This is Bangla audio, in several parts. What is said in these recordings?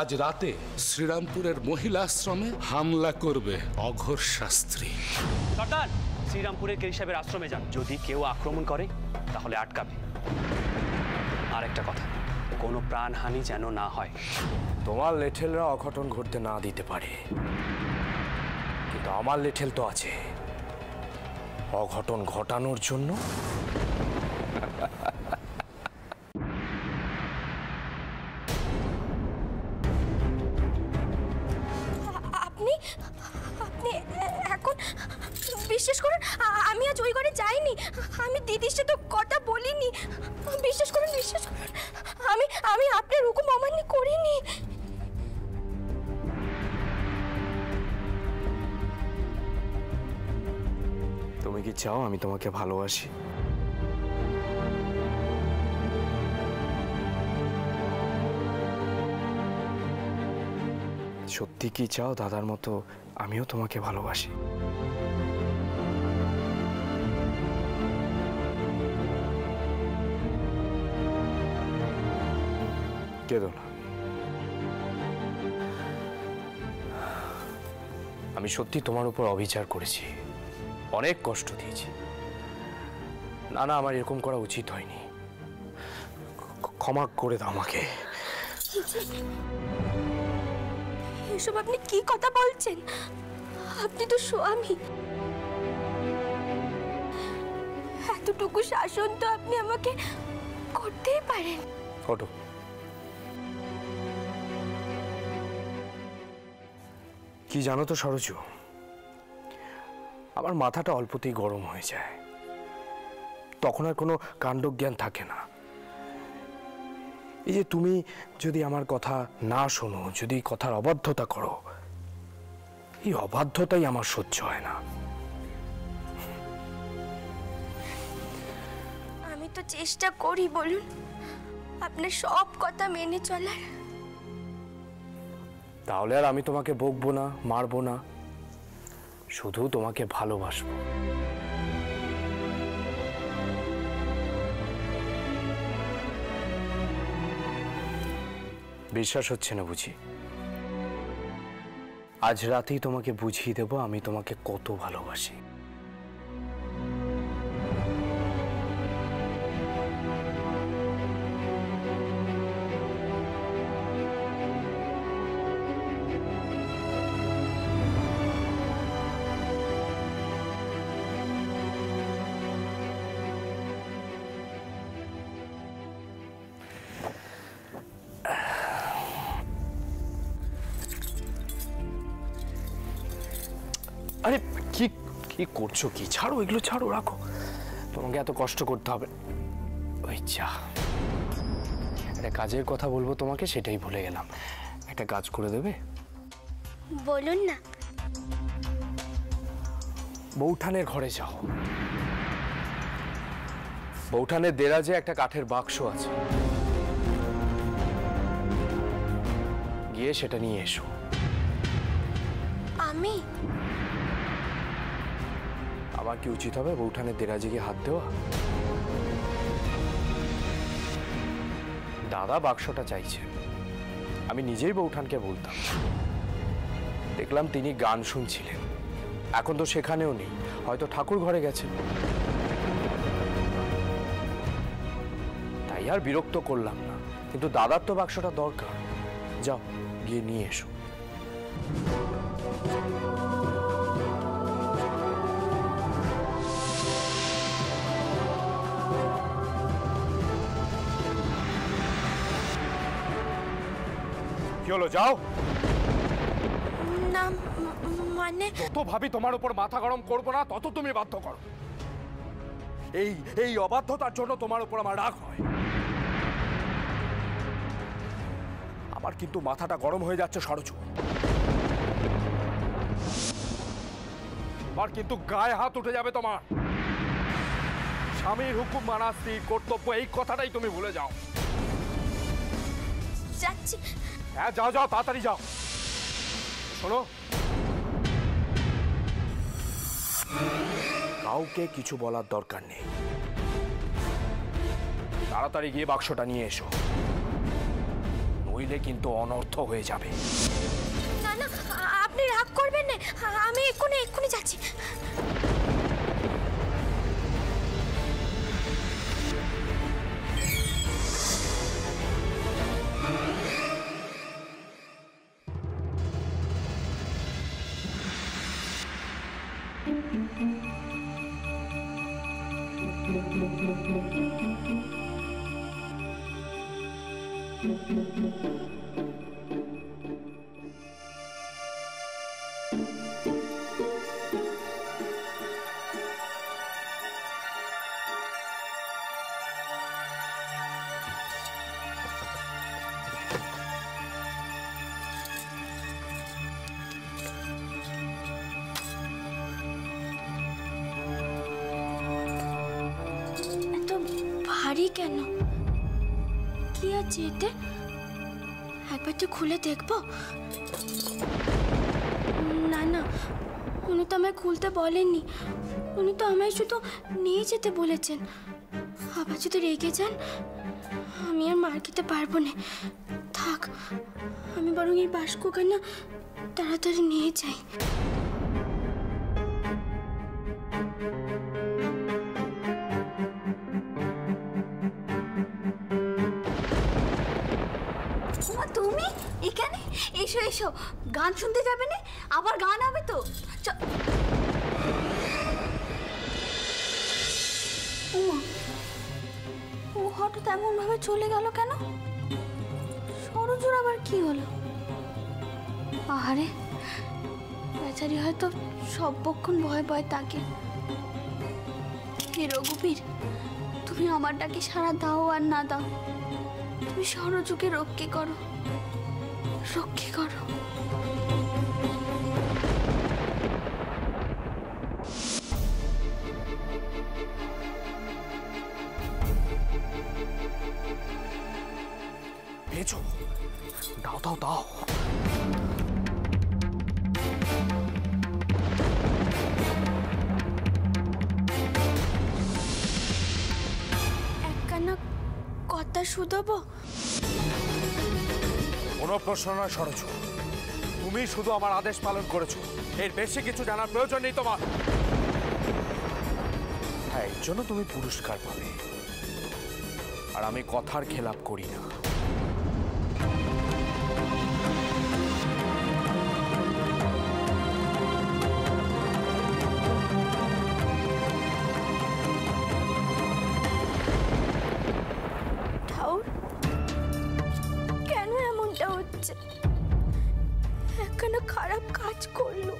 আজ রাতে শ্রীরামপুরের মহিলা আশ্রমে হামলা করবে অঘোর শাস্ত্রী। সর্দার, শ্রীরামপুরের কেরি সাহেবের আশ্রমে যান। যদি কেউ আক্রমণ করে তাহলে আটকাবে। আর একটা কথা, কোনো প্রাণহানি যেন না হয়। তোমার লেঠেলরা অঘটন ঘটতে না দিতে পারে, কিন্তু আমার লেঠেল তো আছে অঘটন ঘটানোর জন্য। আপনি আপনি এখন বিশ্বাস করুন, আমি আজ ওই ঘরে যাইনি। আমি দিদির সাথে কথা বলিনি। বিশ্বাস করুন, বিশ্বাস করুন, আমি আপনার হুকুম অমান্য করিনি। তুমি কি চাও আমি তোমাকে ভালোবাসি? সত্যি কি চাও দাদার মতো আমিও তোমাকে ভালোবাসি? কেঁদো না। আমি সত্যি তোমার উপর অবিচার করেছি, অনেক কষ্ট দিয়েছি। না না, আমার এরকম করা উচিত হয়নি। ক্ষমা করে দাও আমাকে। এসব আপনি কি কথা বলছেন? আপনি তো স্বামী। এতটুকু শাসন তো আপনি আমাকে করতেই পারেন। ওঠো। কি জানো তো সরজু, আমার মাথাটা অল্পতেই গরম হয়ে যায়, তখন আর কোনো কাণ্ডজ্ঞান থাকে না। এই যে তুমি যদি আমার কথা না শোনো, যদি কথার অবাধ্যতা করো, এই অবাধ্যতাই আমার সহ্য হয় না। আমি তো চেষ্টা করি বলুন আপনার সব কথা মেনে চলার। তাহলে আর আমি তোমাকে বকবো না, মারবো না, শুধু তোমাকে ভালোবাসবো। বিশ্বাস হচ্ছে না বুঝি? আজ রাতেই তোমাকে বুঝিয়ে দেব আমি তোমাকে কত ভালোবাসি। আরে কি কি করছো? কি ছাড়ো, এগুলো ছাড়ো, রাখো। তোমাকে এত কষ্ট করতে হবে। ওই যা, একটা কাজের কথা বলবো তোমাকে, সেটাই ভুলে গেলাম। একটা কাজ করে দেবে? বলুন না। বৌঠানের ঘরে যাও। বৌঠানের দেরাজে একটা কাঠের বাক্স আছে, গিয়ে সেটা নিয়ে এসো। আমি? আমার কি উচিত হবে বৌঠানের দেরাজে গিয়ে হাত দেওয়া? দাদা বাক্সটা চাইছে, আমি নিজেই বৌঠানকে বলতাম। দেখলাম তিনি গান শুনছিলেন, এখন তো সেখানেও নেই, হয়তো ঠাকুর ঘরে গেছেন। তাই আর বিরক্ত করলাম না, কিন্তু দাদার তো বাক্সটা দরকার। যাও, গিয়ে নিয়ে এসো। কি হলো, যাও। না মানে যত ভাবি তোমার উপর মাথা গরম করবো না, তত তুমি বাধ্য করো। এই অবাধ্যতার জন্য তোমার উপর আমার রাগ হয়। আমার কিন্তু মাথাটা গরম হয়ে যাচ্ছে সরজু। আমার কিন্তু গায়ে হাত উঠে যাবে তোমার। স্বামীর হুকুম মানা স্ত্রীর কর্তব্য, এই কথাটাই তুমি ভুলে যাও। যাচ্ছি। হ্যাঁ, যাও যাও, তাড়াতাড়ি যাও। শোনো, কাউকে কিছু বলার দরকার নেই। তাড়াতাড়ি গিয়ে বাক্সটা নিয়ে এসো, নইলে কিন্তু অনর্থ হয়ে যাবে। না না, আপনি রাগ করবেন না, আমি এক্ষুনি যাচ্ছি। ভারী কেন? কি আছে এতে? একবার তো খুলে দেখবো। না না, উনি তো আমায় খুলতে বলেননি, উনি তো আমায় শুধু নিয়ে যেতে বলেছেন। আবার যদি রেগে যান আমি আর মার খেতে পারবো না। থাক, আমি বরং এই বাস্কখানা তাড়াতাড়ি নিয়ে যাই। তুমি এখানে? এসো এসো, গান শুনতে যাবে না? আবার গান হবে তো। ও হঠাৎ এমন ভাবে চলে গেল কেন? সরজুর আবার কি হলো? আহারে, বেচারি হয়তো সবক্ষণ ভয় ভয় তাকে। হে রঘুবীর, তুমি আমার ডাকে সাড়া দাও আর না দাও, তুমি সরজুকে রক্ষে করো, রক্ষে করো। পেয়েছো? দাও দাও দাও। একখানা কথা শুধাবো? কোনো প্রশ্ন নয় সরজু, তুমি শুধু আমার আদেশ পালন করেছো, এর বেশি কিছু জানার প্রয়োজন নেই তোমার। হ্যাঁ, এর জন্য তুমি পুরস্কার পাবে, আর আমি কথার খেলাপ করি না। কেন এমনটা হচ্ছে? একখানা খারাপ কাজ করলো।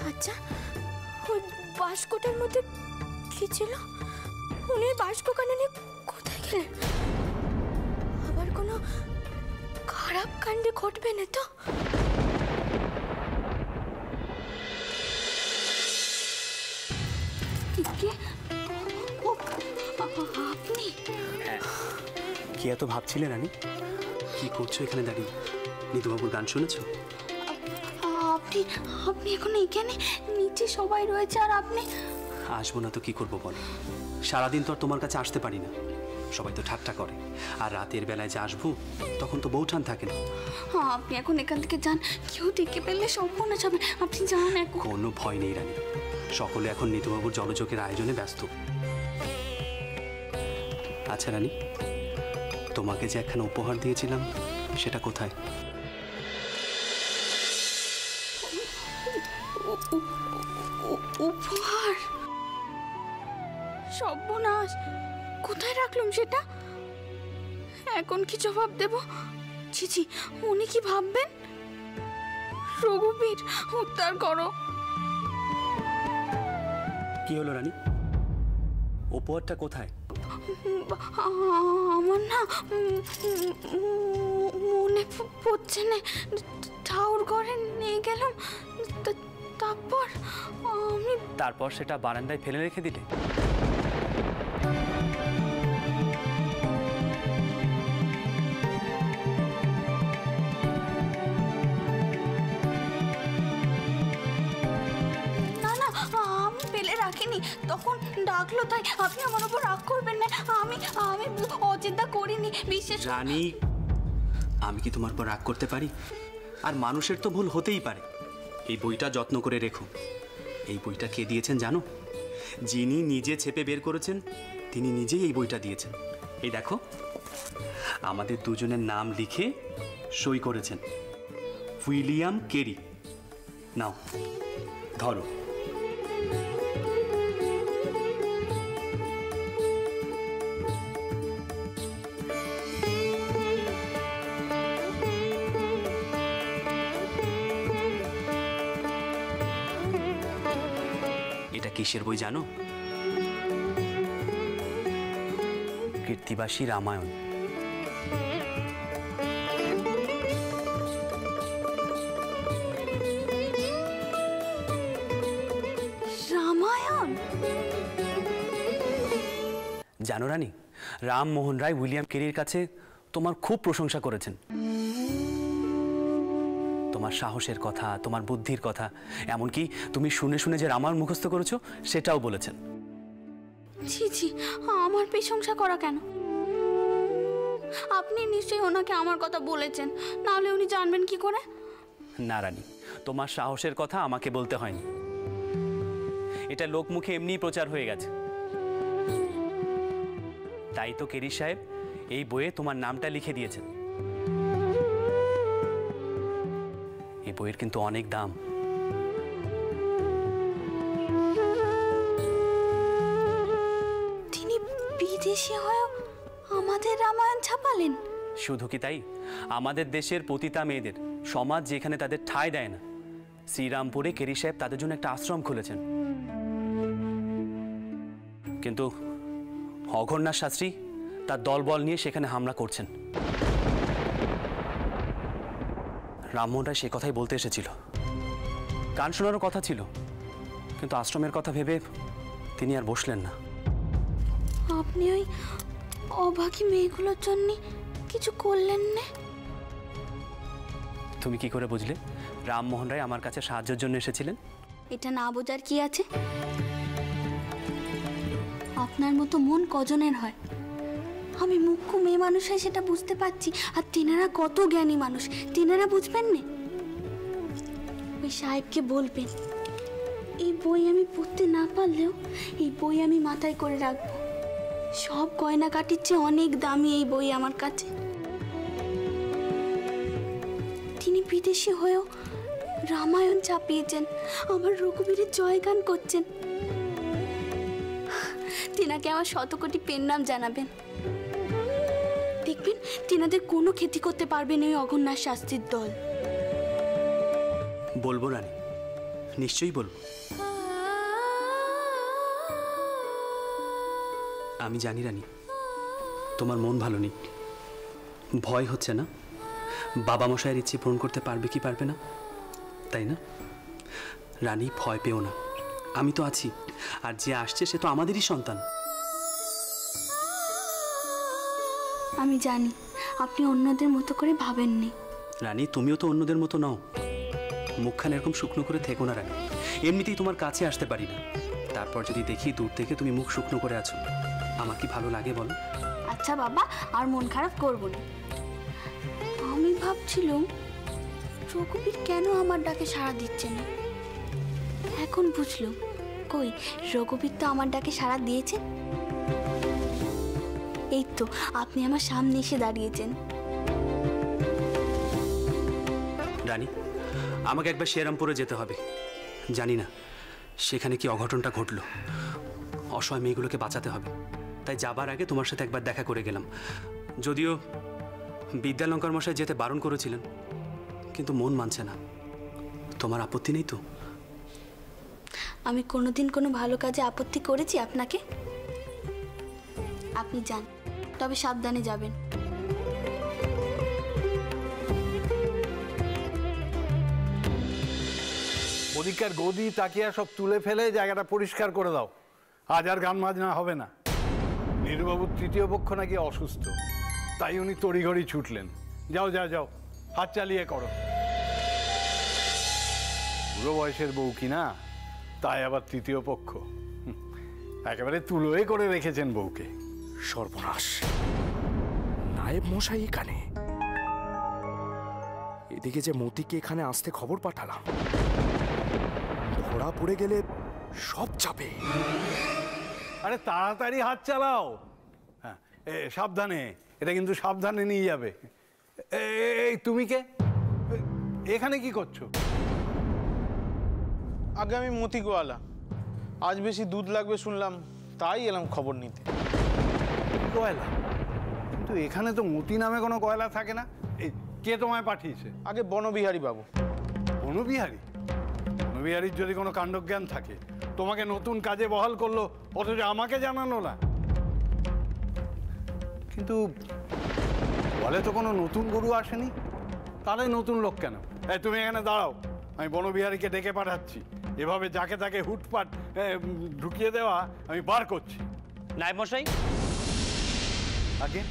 আচ্ছা, ওই বাস্কটার মধ্যে কি ছিল? উনি বাস্কখানা নিয়ে কোথায় গেলেন? আবার কোনো খারাপ কাণ্ডে ঘটবে না তো? আপনি? হ্যাঁ, কি এত ভাবছিলে রানী? কি করছো এখানে দাঁড়িয়ে? নিতুবাবুর গান শুনেছো? আপনি আপনি এখন এখানে? নিচে সবাই রয়েছে আর আপনি? আসবো না তো কি করবো বলো? সারাদিন তো আর তোমার কাছে আসতে পারি না, সবাই তো ঠাট্টা করে। আর রাতের বেলায় যে আসবো তখন তো বউঠান থাকে না। আপনি এখন এখান থেকে যান, কেউ দেখে পেলে সর্বনাশ হবে। আপনি যান এখন। কোনো ভয় নেই রানী, সকলে এখন নিতুবাবুর জলযোগের আয়োজনে ব্যস্ত। আচ্ছা রানী, তোমাকে যে একখানা উপহার দিয়েছিলাম সেটা কোথায়? উপহার? সর্বনাশ, কোথায় রাখলাম সেটা? এখন কি জবাব দেব? ছি, উনি কি ভাববেন? রঘুবীর, উদ্ধার করো। কি হলো রানী, উপহারটা কোথায়? আমার না মনে পড়ছে না। ঠাউর ঘরে নিয়ে গেলাম, তারপর সেটা বারান্দায় ফেলে রেখে দিলে? না না, আমি ফেলে ডাকিনি, তখন ডাকলো তাই। আপনি আমার উপর রাগ করবেন না, আমি আমি অচিন্তা করিনি, বিশেষ। রানী, আমি কি তোমার উপর রাগ করতে পারি? আর মানুষের তো ভুল হতেই পারে। এই বইটা যত্ন করে রেখো। এই বইটা কে দিয়েছেন জানো? যিনি নিজে ছেপে বের করেছেন তিনি নিজেই এই বইটা দিয়েছেন। এই দেখো, আমাদের দুজনের নাম লিখে সই করেছেন, উইলিয়াম কেরি। নাও ধরো। এটা কিসের বই জানো? কৃত্তিবাসী রামায়ণ। রামায়ণ? জানো রানী, রামমোহন রায় উইলিয়াম কেরির কাছে তোমার খুব প্রশংসা করেছেন। তোমার সাহসের কথা, তোমার বুদ্ধির কথা, এমনকি তুমি শুনে শুনে যে রামায়ণ মুখস্থ করেছো সেটাও বলেছেন। ছি ছি, আমার প্রশংসা করা কেন? আপনি নিশ্চয়ই ওনাকে আমার কথা বলেছেন, নাহলে উনি জানবেন কি করে? না রানী, তোমার সাহসের কথা আমাকে বলতে হয়নি, এটা লোকমুখে এমনিই প্রচার হয়ে গেছে। তাই তো কেরি সাহেব এই বইয়ে তোমার নামটা লিখে দিয়েছেন। এই বইয়ের কিন্তু অনেক দাম। তিনি বিদেশি হয়েও আমাদের রামায়ণ ছাপালেন? শুধু কি তাই, আমাদের দেশের পতিতা মেয়েদের সমাজ যেখানে তাদের ঠাঁই দেয় না, শ্রীরামপুরে কেরি সাহেব তাদের জন্য একটা আশ্রম খুলেছেন। কিন্তু অঘরনাথ শাস্ত্রী তার দলবল নিয়ে সেখানে হামলা করছেন। রামমোহন রায় সে কথাই বলতে এসেছিল, গান শোনারও কথা ছিল, কিন্তু আশ্রমের কথা ভেবে তিনি আর বসলেন না। আপনি ওই অভাগী মেয়েগুলোর জন্য কিছু করলেন না? তুমি কি করে বুঝলে রামমোহন রায় আমার কাছে সাহায্যের জন্য এসেছিলেন? এটা না বোঝার কি আছে? আপনার মতো মন কজনের হয়? আমি মুখ্য মেয়ে মানুষ হয় সেটা বুঝতে পারছি, আর তেনারা কত জ্ঞানী মানুষ, তেনারা বুঝবেন না? ওই সাহেবকে বলবেন এই বই আমি পড়তে না পারলেও এই বই আমি মাথায় করে রাখবো। সব গয়নাকাটির চেয়ে অনেক দামি এই বই আমার কাছে। তিনি বিদেশি হয়েও রামায়ণ ছাপিয়েছেন, আমার রঘুবীরের জয়গান করছেন। তিনাকে আমার শতকোটি পেন নাম জানাবেন, দেখবেন তিনাদের কোনো ক্ষতি করতে পারবেন ওই অঘরনাথ শাস্ত্রীর দল। বলবো রানী, নিশ্চয়ই বলবো। আমি জানি রানী, তোমার মন ভালো নেই, ভয় হচ্ছে না বাবা মশাইয়ের ইচ্ছে পূরণ করতে পারবে কি পারবে না, তাই না? রানী, ভয় পেও না, আমি তো আছি, আর যে আসছে সে তো আমাদেরই সন্তান। আমি জানি আপনি অন্যদের মতো করে ভাবেননি। রানী, তুমিও তো অন্যদের মতো নও। মুখখান এরকম শুকনো করে থেকো না রানী, এমনিতেই তোমার কাছে আসতে পারি না, তারপর যদি দেখি দূর থেকে তুমি মুখ শুকনো করে আছো, আমার কি ভালো লাগে বলো? আচ্ছা বাবা, আর মন খারাপ করব না। আমি ভাবছিলাম রঘুবীর কেন আমার ডাকে সাড়া দিচ্ছে না। এখন বুঝলাম, কই রঘুবীর তো আমার ডাকে সাড়া দিয়েছে। এই তো আপনি আমার সামনে এসে দাঁড়িয়েছেন। রানী, আমাকে একবার শ্রীরামপুরে যেতে হবে। জানি না সেখানে কি অঘটনটা ঘটলো, অসহায় মেয়েগুলোকে বাঁচাতে হবে, তাই যাবার আগে তোমার সাথে একবার দেখা করে গেলাম। যদিও বিদ্যালঙ্কার মশাই যেতে বারণ করেছিলেন, কিন্তু মন মানছে না। তোমার আপত্তি নেই তো? আমি কোনোদিন কোনো ভালো কাজে আপত্তি করেছি আপনাকে? আপনি যান, তবে সাবধানে যাবেন। ওদিককার গদি তাকিয়া সব তুলে ফেলে জায়গাটা পরিষ্কার করে দাও। আজ আর গান বাজনা হবে না। নীরুবাবুর তৃতীয় পক্ষ নাকি অসুস্থ, তাই উনি তড়িঘড়ি ছুটলেন। যাও যাও যাও, হাত চালিয়ে করো। বুড়ো বয়সের বউ কি না, তাই আবার তৃতীয় পক্ষ। একেবারে তুলোয় করে রেখেছেন বউকে। সর্বনাশ, নায়েব মশাই এখানে। এদিকে যে মতিকে এখানে আসতে খবর পাঠালাম, ধরা পড়ে গেলে সব চাপে। আরে তাড়াতাড়ি হাত চালাও। হ্যাঁ, সাবধানে, এটা কিন্তু সাবধানে নিয়ে যাবে। এই তুমি কে? এখানে কি করছো? আগে আমি মতি গোয়ালা, আজ বেশি দুধ লাগবে শুনলাম, তাই এলাম খবর নিতে। গয়লা? কিন্তু এখানে তো মতি নামে কোনো গয়লা থাকে না। কে তোমায় পাঠিয়েছে? আগে বনবিহারী বাবু। বনবিহারী? বনবিহারীর যদি কোনো কাণ্ডজ্ঞান থাকে, তোমাকে নতুন কাজে বহাল করলো, অথচ আমাকে জানানো না। কিন্তু বলে তো কোনো নতুন গরু আসেনি, তাহলে নতুন লোক কেন? তুমি এখানে দাঁড়াও, আমি বনবিহারীকে ডেকে পাঠাচ্ছি। এভাবে যাকে তাকে হুটপাট ঢুকিয়ে দেওয়া আমি বার করছি। নায়েব মশাই, আগে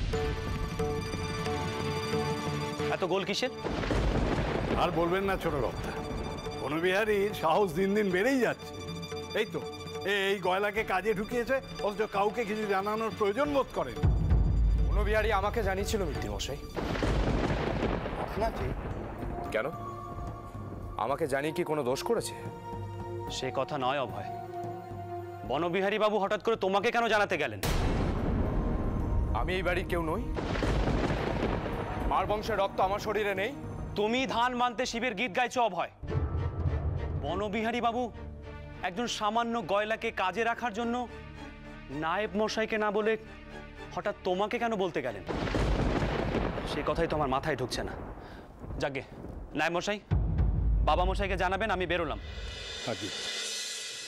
এত গোল কিসের? আর বলবেন না ছোট কথা, বনবিহারীর সাহস দিন দিন বেড়েই যাচ্ছে। এই তো এই গয়লাকে কাজে ঢুকিয়েছে, অথচ কাউকে কিছু জানানোর প্রয়োজন বোধ করেন। বনবিহারী আমাকে জানিয়েছিল মিত্তি মশাই। আপনাকে? কেন, আমাকে জানিয়ে কি কোনো দোষ করেছে? সে কথা নয় অভয়, বনবিহারী বাবু হঠাৎ করে তোমাকে কেন জানাতে গেলেন? আমি এই বাড়ির কেউ নই? মার বংশের রক্ত আমার শরীরে নেই? তুমি ধান মানতে শিবের গীত গাইছো অভয়। বনবিহারী বাবু একজন সামান্য গয়লাকে কাজে রাখার জন্য নায়েব মশাইকে না বলে হঠাৎ তোমাকে কেন বলতে গেলেন? সে কথাই তো আমার মাথায় ঢুকছে না। যাকে নায়েব মশাই, বাবা মশাইকে জানাবেন আমি বেরোলাম।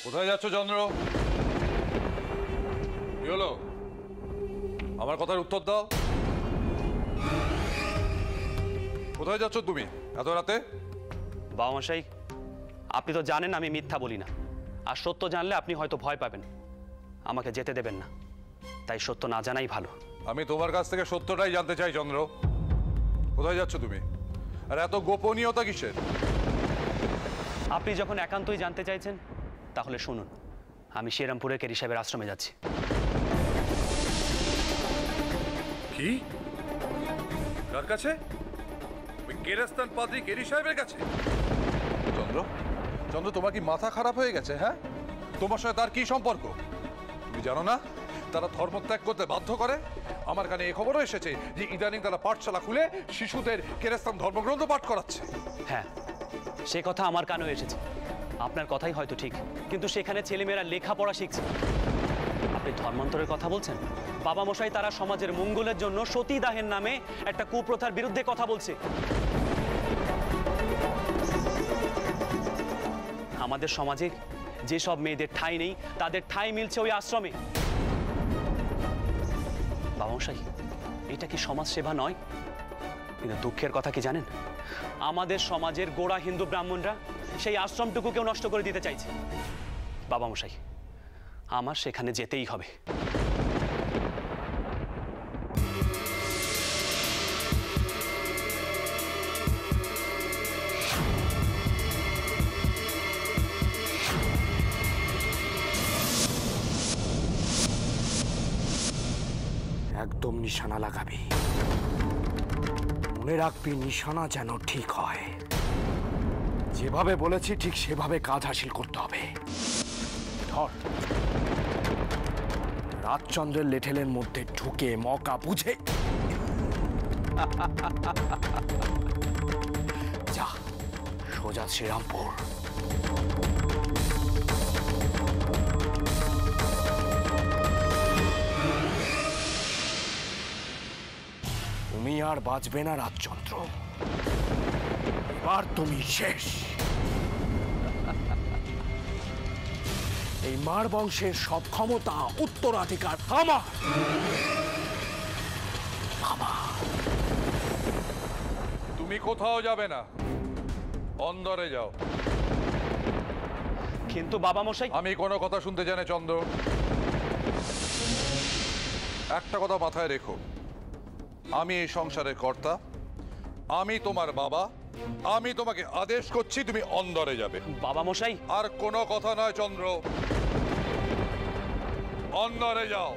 কোথায় যাচ্ছ চন্দ্র? কি হলো? আমার কথার উত্তর দাও। কোথায় যাচ্ছ তুমি এত রাতে? বাবা মশাই, আপনি তো জানেন আমি মিথ্যা বলি না, আর সত্য জানলে আপনি হয়তো ভয় পাবেন, আমাকে যেতে দেবেন না। তাই সত্য না জানাই ভালো। আমি তোমার কাছ থেকে সত্যটাই জানতে চাই চন্দ্র। কোথায় যাচ্ছ তুমি, আর এত গোপনীয়তা কিসের? আপনি যখন একান্তই জানতে চাইছেন তাহলে শুনুন, আমি শ্রীরামপুরের কেরি সাহেবের আশ্রমে যাচ্ছি। কি? কার কাছে? ওই কেরাস্তান পাদ্রী কেরি সাহেবের কাছে? চন্দ্র, চন্দ্র তোমার কি মাথা খারাপ হয়ে গেছে? হ্যাঁ, তোমার সাথে তার কি সম্পর্ক? তুমি জানো না তারা ধর্মত্যাগ করতে বাধ্য করে? আমার কানে এই খবরও এসেছে যে ইদানিং তারা পাঠশালা খুলে শিশুদের কেরাস্তান ধর্মগ্রন্থ পাঠ করাচ্ছে। হ্যাঁ, সে কথা আমার কানেও এসেছে। আপনার কথাই হয়তো ঠিক, কিন্তু সেখানে ছেলেমেয়েরা লেখাপড়া শিখছে। আপনি ধর্মান্তরের কথা বলছেন? বাবা মশাই তারা সমাজের মঙ্গলের জন্য সতীদাহের নামে একটা কুপ্রথার বিরুদ্ধে কথা বলছে। আমাদের সমাজে যেসব মেয়েদের ঠাঁই নেই তাদের ঠাঁই মিলছে ওই আশ্রমে। বাবা মশাই, এটা কি সমাজ সেবা নয়? কিন্তু দুঃখের কথা কি জানেন, আমাদের সমাজের গোড়া হিন্দু ব্রাহ্মণরা সেই আশ্রমটুকুকেও নষ্ট করে দিতে চাইছে। বাবা মশাই, আমার সেখানে যেতেই হবে। একদম নিশানা লাগাবি, মনে রাখবি নিশানা যেন ঠিক হয়। যেভাবে বলেছি ঠিক সেভাবে কাজ হাসিল করতে হবে। ধর, রাজচন্দ্রের লেঠেলের মধ্যে ঢুকে মকা বুঝে যা সোজা শ্রীরামপুর। তুমি আর বাঁচবে না রাজচন্দ্র, এবার তুমি শেষ। এই মার বংশের সব ক্ষমতা উত্তরাধিকার আমার। তুমি কোথাও যাবে না, অন্দরে যাও। কিন্তু বাবা মশাই, আমি কোনো কথা শুনতে জানি চন্দ্র। একটা কথা মাথায় রেখো, আমি এই সংসারের কর্তা, আমি তোমার বাবা, আমি তোমাকে আদেশ করছি তুমি অন্দরে যাবে। বাবা মশাই, আর কোনো কথা নয় চন্দ্র। अंदर जाओ।